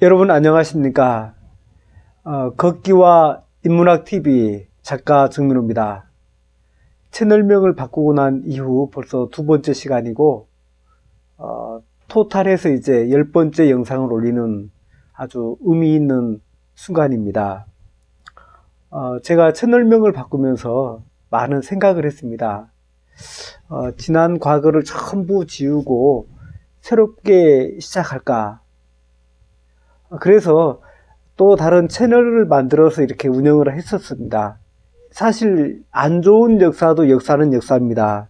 여러분 안녕하십니까? 걷기와 인문학TV 작가 정민호입니다. 채널명을 바꾸고 난 이후 벌써 두 번째 시간이고 토탈해서 이제 10번째 영상을 올리는 아주 의미 있는 순간입니다. 제가 채널명을 바꾸면서 많은 생각을 했습니다. 지난 과거를 전부 지우고 새롭게 시작할까? 그래서 또 다른 채널을 만들어서 이렇게 운영을 했었습니다. 사실 안 좋은 역사도 역사는 역사입니다.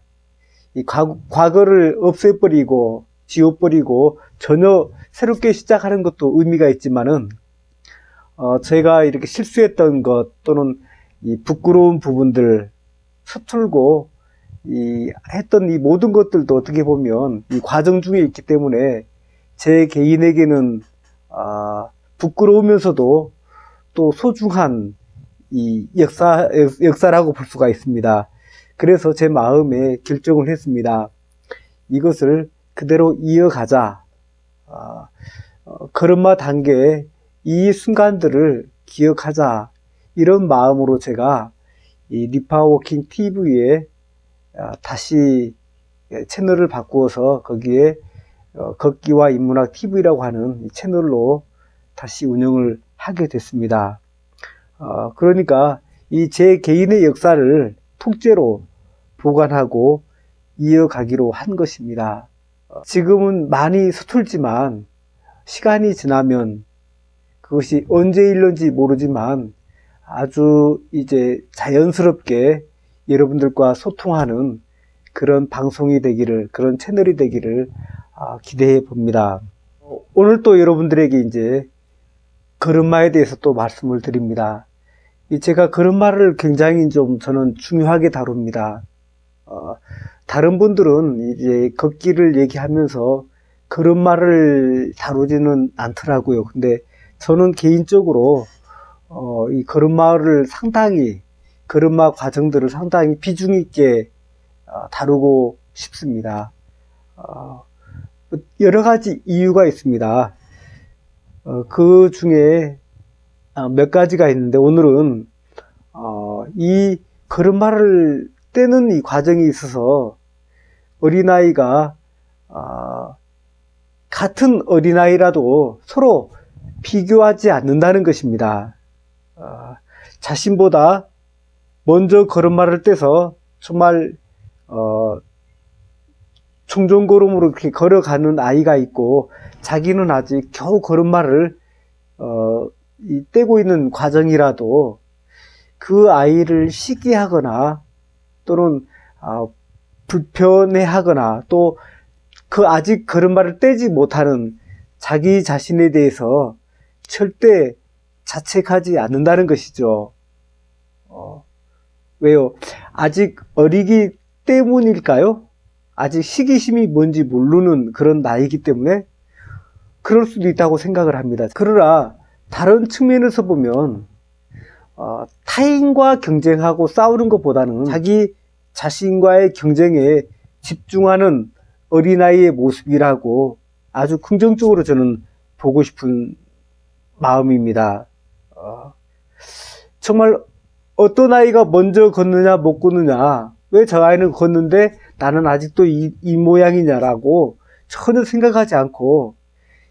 이 과거를 없애버리고 지워버리고 전혀 새롭게 시작하는 것도 의미가 있지만은 제가 이렇게 실수했던 것 또는 이 부끄러운 부분들 서툴고 했던 이 모든 것들도 어떻게 보면 이 과정 중에 있기 때문에 제 개인에게는 부끄러우면서도 또 소중한 이 역사라고 볼 수가 있습니다. 그래서 제 마음에 결정을 했습니다. 이것을 그대로 이어가자. 걸음마 단계에 이 순간들을 기억하자. 이런 마음으로 제가 이 리파워킹 TV에 다시 채널을 바꾸어서 거기에 걷기와 인문학 TV라고 하는 이 채널로 다시 운영을 하게 됐습니다. 그러니까 이 제 개인의 역사를 통째로 보관하고 이어가기로 한 것입니다. 지금은 많이 서툴지만 시간이 지나면 그것이 언제 일는지 모르지만 아주 이제 자연스럽게 여러분들과 소통하는 그런 방송이 되기를, 그런 채널이 되기를 기대해 봅니다. 오늘 또 여러분들에게 이제 걸음마에 대해서 또 말씀을 드립니다. 제가 걸음마를 굉장히 좀 저는 중요하게 다룹니다. 다른 분들은 이제 걷기를 얘기하면서 걸음마를 다루지는 않더라고요. 근데 저는 개인적으로 이 걸음마를 상당히, 걸음마 과정들을 상당히 비중 있게 다루고 싶습니다. 여러 가지 이유가 있습니다. 그 중에 몇 가지가 있는데 오늘은 이 걸음마를 떼는 이 과정이 있어서 어린아이가 같은 어린아이라도 서로 비교하지 않는다는 것입니다. 자신보다 먼저 걸음마를 떼서 정말 종종걸음으로 이렇게 걸어가는 아이가 있고 자기는 아직 겨우 걸음마를 떼고 있는 과정이라도 그 아이를 시기하거나 또는 불편해하거나 또 그 아직 걸음마를 떼지 못하는 자기 자신에 대해서 절대 자책하지 않는다는 것이죠. 왜요? 아직 어리기 때문일까요? 아직 시기심이 뭔지 모르는 그런 나이기 때문에 그럴 수도 있다고 생각을 합니다. 그러나 다른 측면에서 보면 타인과 경쟁하고 싸우는 것보다는 자기 자신과의 경쟁에 집중하는 어린아이의 모습이라고 아주 긍정적으로 저는 보고 싶은 마음입니다. 정말 어떤 아이가 먼저 걷느냐 못 걷느냐, 왜 저 아이는 걷는데 나는 아직도 이 모양이냐라고 전혀 생각하지 않고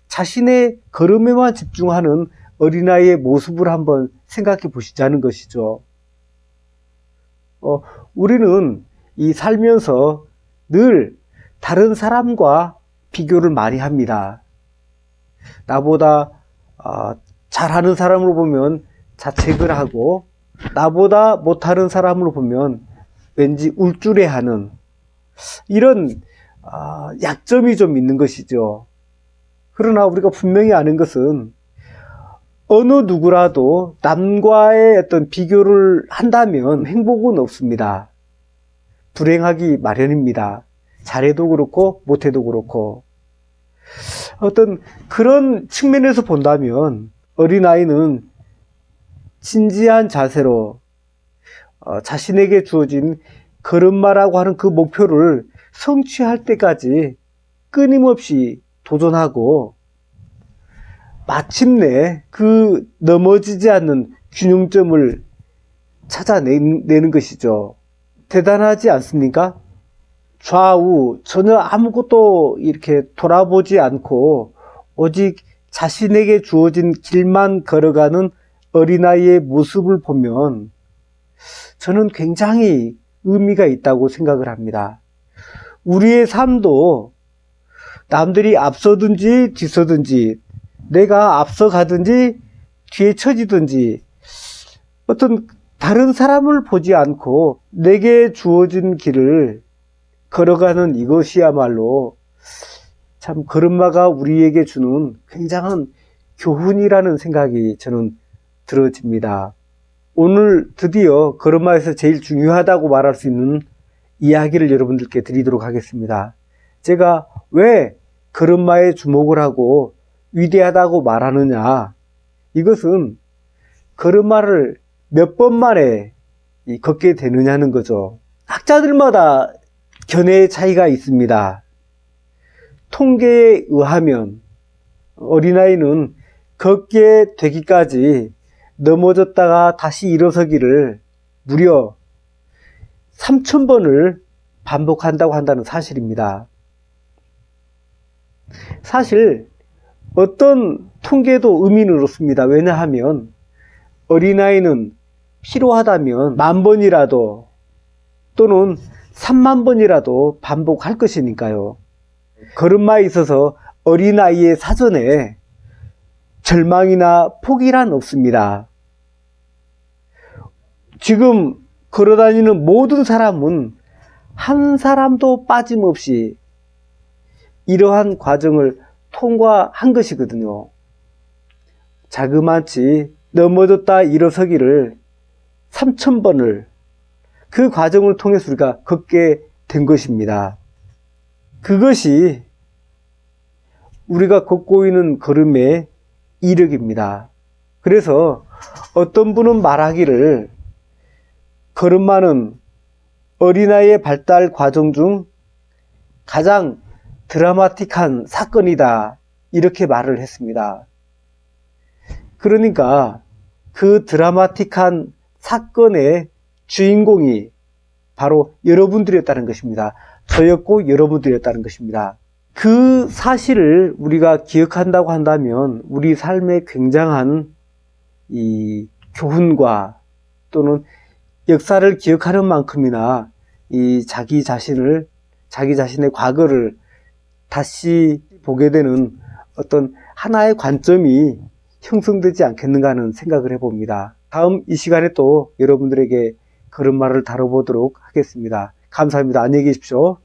자신의 걸음에만 집중하는 어린아이의 모습을 한번 생각해 보시자는 것이죠. 우리는 이 살면서 늘 다른 사람과 비교를 많이 합니다. 나보다 잘하는 사람을 보면 자책을 하고 나보다 못하는 사람을 보면 왠지 울주래하는 이런 약점이 좀 있는 것이죠. 그러나 우리가 분명히 아는 것은 어느 누구라도 남과의 어떤 비교를 한다면 행복은 없습니다. 불행하기 마련입니다. 잘해도 그렇고 못해도 그렇고. 어떤 그런 측면에서 본다면 어린아이는 진지한 자세로 자신에게 주어진 걸음마라고 하는 그 목표를 성취할 때까지 끊임없이 도전하고 마침내 그 넘어지지 않는 균형점을 찾아내는 것이죠. 대단하지 않습니까? 좌우 전혀 아무것도 이렇게 돌아보지 않고 오직 자신에게 주어진 길만 걸어가는 어린아이의 모습을 보면 저는 굉장히 의미가 있다고 생각을 합니다. 우리의 삶도 남들이 앞서든지 뒤서든지 내가 앞서가든지 뒤에 처지든지 어떤 다른 사람을 보지 않고 내게 주어진 길을 걸어가는 이것이야말로 참 걸음마가 우리에게 주는 굉장한 교훈이라는 생각이 저는 들어집니다. 오늘 드디어 걸음마에서 제일 중요하다고 말할 수 있는 이야기를 여러분들께 드리도록 하겠습니다. 제가 왜 걸음마에 주목을 하고 위대하다고 말하느냐, 이것은 걸음마를 몇 번 만에 걷게 되느냐는 거죠. 학자들마다 견해의 차이가 있습니다. 통계에 의하면 어린아이는 걷게 되기까지 넘어졌다가 다시 일어서기를 무려 3,000번을 반복한다고 한다는 사실입니다. 사실 어떤 통계도 의미는 없습니다. 왜냐하면 어린아이는 필요하다면 10,000번이라도 또는 30,000번이라도 반복할 것이니까요. 걸음마에 있어서 어린아이의 사전에 절망이나 포기란 없습니다. 지금 걸어다니는 모든 사람은 한 사람도 빠짐없이 이러한 과정을 통과한 것이거든요. 자그마치 넘어졌다 일어서기를 3,000번을 그 과정을 통해서 우리가 걷게 된 것입니다. 그것이 우리가 걷고 있는 걸음의 이력입니다. 그래서 어떤 분은 말하기를 걸음마는 어린아이의 발달 과정 중 가장 드라마틱한 사건이다, 이렇게 말을 했습니다. 그러니까 그 드라마틱한 사건의 주인공이 바로 여러분들이었다는 것입니다. 저였고 여러분들이었다는 것입니다. 그 사실을 우리가 기억한다고 한다면 우리 삶에 굉장한 이 교훈과 또는 역사를 기억하는 만큼이나 이 자기 자신의 과거를 다시 보게 되는 어떤 하나의 관점이 형성되지 않겠는가 하는 생각을 해봅니다. 다음 이 시간에 또 여러분들에게 걸음마를 다뤄보도록 하겠습니다. 감사합니다. 안녕히 계십시오.